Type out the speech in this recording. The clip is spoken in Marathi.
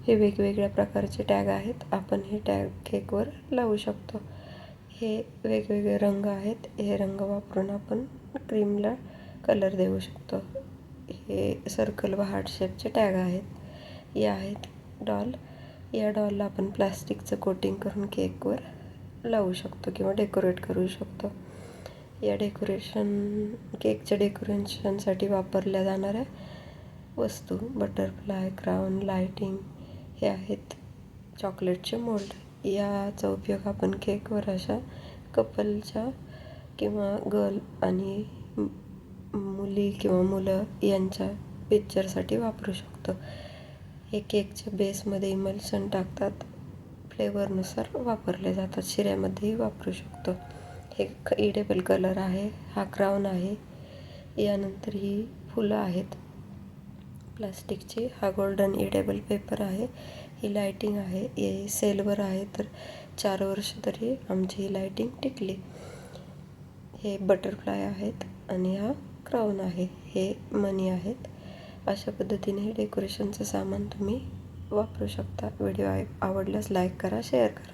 हे वेगवेगळ्या प्रकारचे टॅग आहेत. आपण हे टॅग केकवर लावू शकतो. हे वेगवेगळे रंग आहेत. हे रंग वापरून आपण क्रीमला कलर देऊ शकतो. हे सर्कल व हार्ट शेपचे टॅग आहेत. हे आहेत डॉल. या डॉलला आपण प्लास्टिकचं कोटिंग करून केकवर लावू शकतो किंवा डेकोरेट करू शकतो. या केकच्या डेकोरेशनसाठी वापरल्या जाणाऱ्या वस्तू बटरफ्लाय, क्राउन, लायटिंग हे आहेत चॉकलेटचे मोल्ड. याचा उपयोग आपण केकवर अशा कपलच्या किंवा गर्ल आणि मुली किंवा मुलं यांच्या पिक्चरसाठी वापरू शकतो. हे केकच्या बेसमध्ये इमल्शन टाकतात. फ्लेवरनुसार वापरले जातात. शिऱ्यामध्येही वापरू शकतो. हे इडेबल कलर आहे. हा क्राउन आहे. यानंतर ही फुलं आहेत प्लास्टिकची. हा गोल्डन इडेबल पेपर आहे. ही लायटिंग आहे. हे सेलवर आहे, तर 4 वर्ष तरी आमची ही लायटिंग टिकली. हे बटरफ्लाय आहेत आणि हा क्राउन आहे. हे मनी आहेत. अशा पद्धतीने हे डेकोरेशनचं सामान तुम्ही वापरू शकता. व्हिडिओ आवडल्यास लाईक करा, शेअर करा.